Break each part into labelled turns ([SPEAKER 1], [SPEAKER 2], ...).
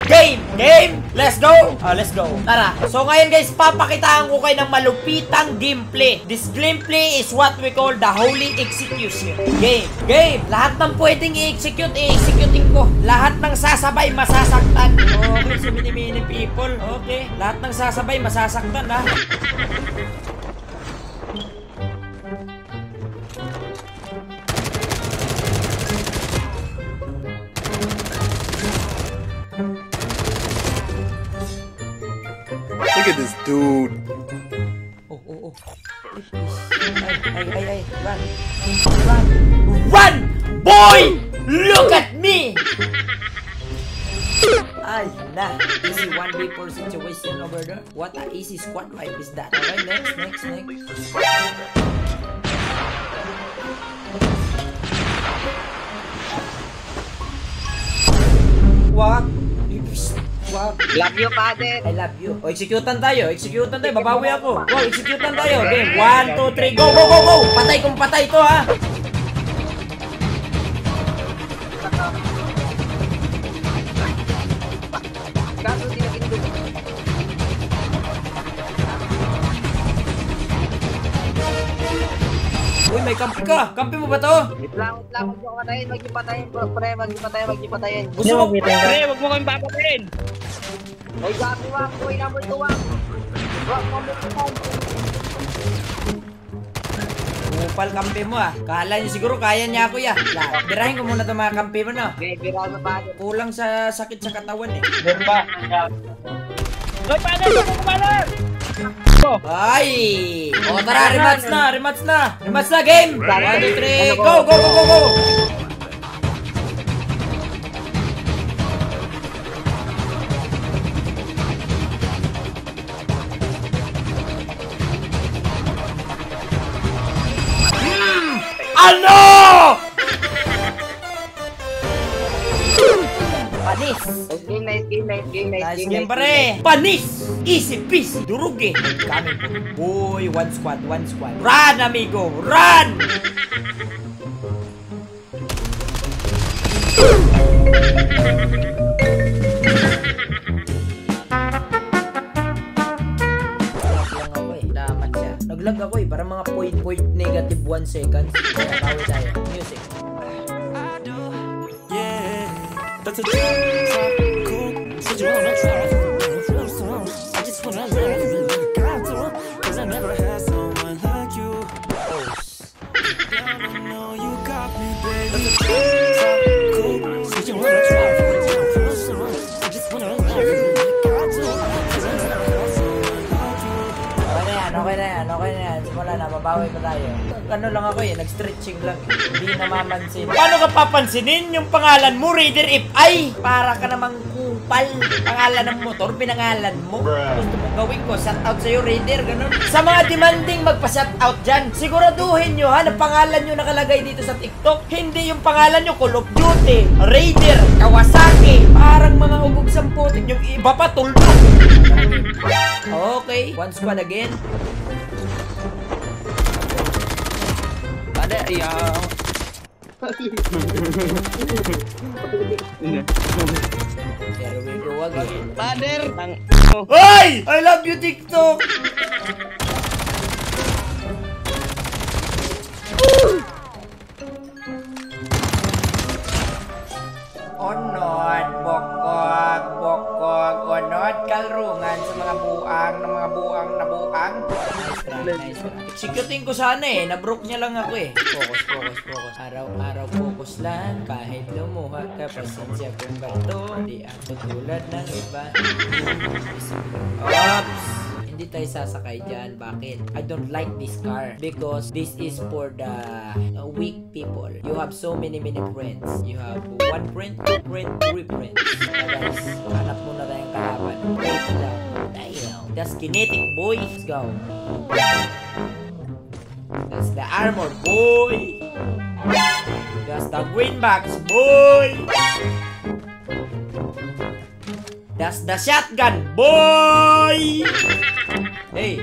[SPEAKER 1] Game! Game! Let's go! Let's go. Tara. So ngayon guys, papakitaan ko kayo ng malupitang gameplay. This gameplay is what we call the holy execution. Game! Game! Lahat ng pwedeng i-execute, i-executing ko. Lahat ng sasabay, masasaktan. Okay, so many people. Okay. Lahat ng sasabay, masasaktan ha.
[SPEAKER 2] Look at this dude.
[SPEAKER 1] Oh. Ay. Run. Run. Run! Boy! Look at me! Ay, na. Easy 1v4 situation over there. What a easy squad wipe is that? Okay, next. What?
[SPEAKER 3] Love you, father.
[SPEAKER 1] I love you. O, executan tayo. Babawi ako. Go, executan tayo. Game. 1, 2, 3. Go. Patay kung patay to, ha.
[SPEAKER 3] Kaso di na pindutin.
[SPEAKER 1] Uy, may kampi ka. Kampi mo ba to?
[SPEAKER 3] Wait lang. Huwag mo patayin. Magpipatayin.
[SPEAKER 1] Gusto mo?
[SPEAKER 4] Pre, wag mo kami papatayin.
[SPEAKER 3] Oy, gabi wak. Oy, number 2 wak. Wak mo mo.
[SPEAKER 1] Upal kampi mo, ah. Kala niyo siguro kaya niya ako, ya. Birahin ko muna itong mga kampi mo, no?
[SPEAKER 3] Okay, birahan mo, father.
[SPEAKER 1] Kulang sa sakit sa katawan, eh.
[SPEAKER 4] Bomba. Hoy, father!
[SPEAKER 1] Ay! O, tara, rematch na, game! 1, 2, 3, go! Ano? Panis! Nice game, pare! Panis! Easy peasy! Durug eh! Coming po. Boy, one squad. Run, amigo! Run! Naglag ako eh, parang mga point negative 1 seconds. Tawid tayo. Music. Yeah, that's a cool. Said you wanna try. I just wanna learn. Cause I never had someone like you. I know you got me, baby. Cool. Said you wanna try. I just wanna learn. Okay na yan. Simula na, mabawi pa tayo. Ano lang ako eh, nag-stretching lang. Hindi namamansin. Paano ka papansinin yung pangalan mo, Raider If I? Para ka namang kupal. Pangalan ng motor, pinangalan mo. Gusto mo gawin ko, shoutout sa'yo, Raider, ganun. Sa mga demanding magpa-shoutout dyan, siguraduhin nyo ha, na pangalan nyo nakalagay dito sa TikTok. Hindi yung pangalan nyo, Call of Duty, Raider, Kawasaki. Parang mga ubog samputin. Yung iba pa, tuldok. Okay, one squad again. Ada yang There we go again.
[SPEAKER 4] Father!
[SPEAKER 1] Hoy! I love you, TikTok! Onot, bokog, onot, kalrungan sa mga buang na buang. Nice try. Executing ko sana eh, nabroke niya lang ako eh. Focus. Araw-araw focus lang, kahit lumuha ka, pasensya kung bato. Di ako tulad ng iba. Oops! Hindi tayo sasakay dyan. Bakit? I don't like this car because this is for the weak people. You have so many friends. You have 1 friend, 2 friend, 3 friends. Guys, hanap muna tayong kalaban. Wait lang. Damn. That's kinetic, boy. Let's go. That's the armor, boy. That's the green box, boy. That's the shotgun, boy. Hey.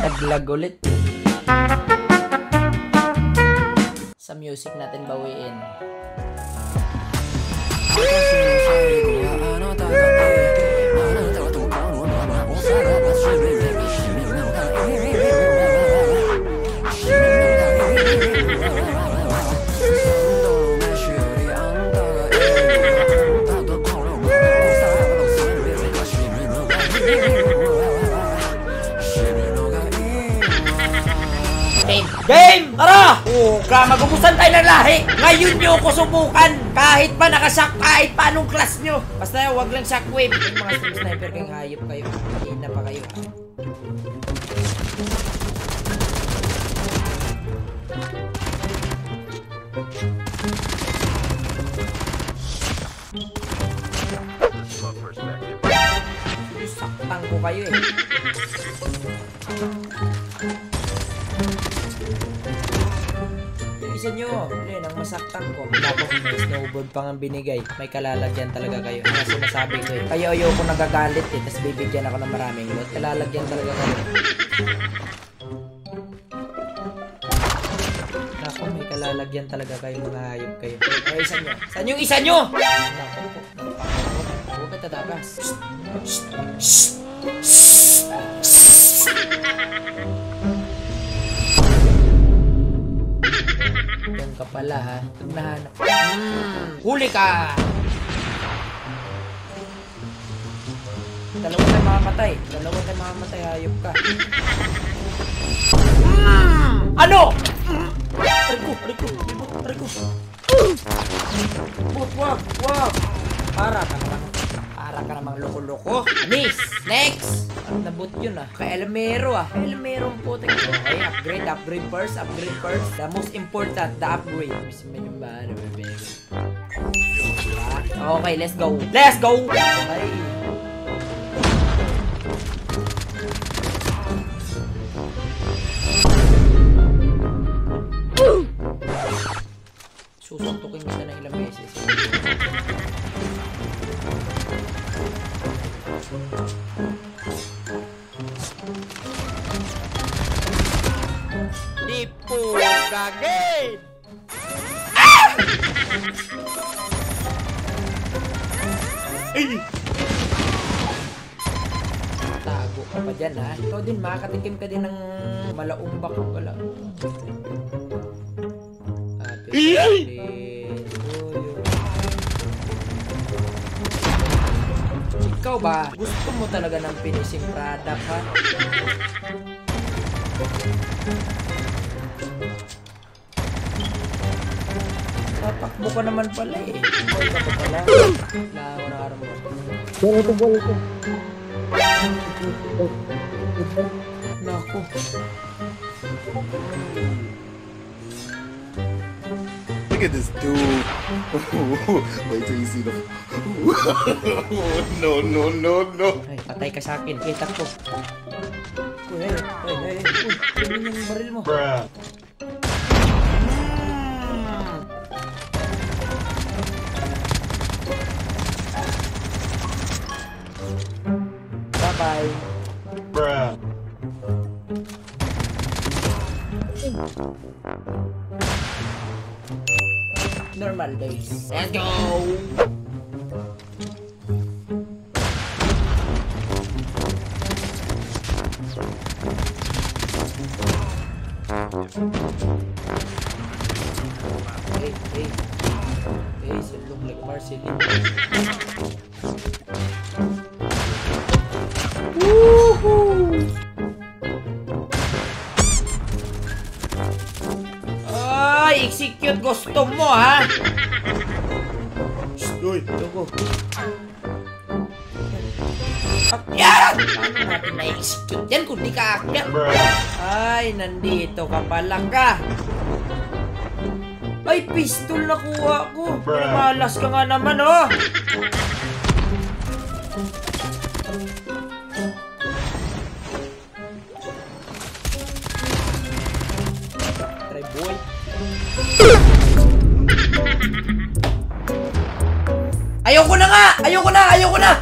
[SPEAKER 1] Naglag ulit. Sa music natin bawiin. Game! Tara! Ka, magubusan tayo ng lahi! Ngayon nyo ko subukan! Kahit pa nakashock, kahit pa anong class nyo! Basta wag lang shockwave! Yung mga stream sniper kayong hayop kayo. Hina pa kayo. Saktang ko kayo eh. Isa nyo, yun ang masaktan ko. Tapos snowboard pang ang binigay. May kalalagyan talaga kayo. Ang sinasabi ko eh. Kayo ayoko nagagalit eh. Tapos bibigyan ako ng maraming loot. Kalalagyan talaga kayo. Naku, may kalalagyan talaga kayo, mga hayop kayo. Ay, isa nyo. Saan yung isa nyo? Naku po. Huwag ka tatakas. Yan ka pala ha. Pag nahanap. Huli ka! Dalawa tayo makamatay. Dalawa tayo makamatay. Hayop ka. Ano? Aray ko! Aray ko! Aray ko! Wag! Wag! Para ka namang loko-loko. Anis! Next! Ano nabot yun ah? Ka-elemero ah. Ka-elemero ang putik. Okay, upgrade. Upgrade first. Upgrade first. The most important, the upgrade. Bismin yung ba? Okay, let's go. Let's go! Okay. Susuntukin kita na ilang beses. Dipo kagay! Tago ka pa dyan ha. Ikaw din makakatikim ka din ng malaumbak ko pala. Ikaw ba? Gusto mo talaga ng finishing product ha? Tatakbo ka naman pala eh. Boy ka pa pala. Wala ako na araw mo. Naku.
[SPEAKER 2] Look at this dude. Wait till you see the. No.
[SPEAKER 1] Ay, patay ka sa akin. Kita ko. Uy. Uy, tingin yung baril mo. Bye-bye. Normal days. Let's go! Hey, you look like Marceline. Woohoo! Ay, execute gusto mo ha? Uy, tugo. Akyat! Paano natin na-execute yan kung di ka akyat? Ay, nandito ka pala ka. Ay, pistol nakuha ko. Malas ka nga naman, oh.
[SPEAKER 4] boy.
[SPEAKER 1] Ayoko na nga! Ayoko na!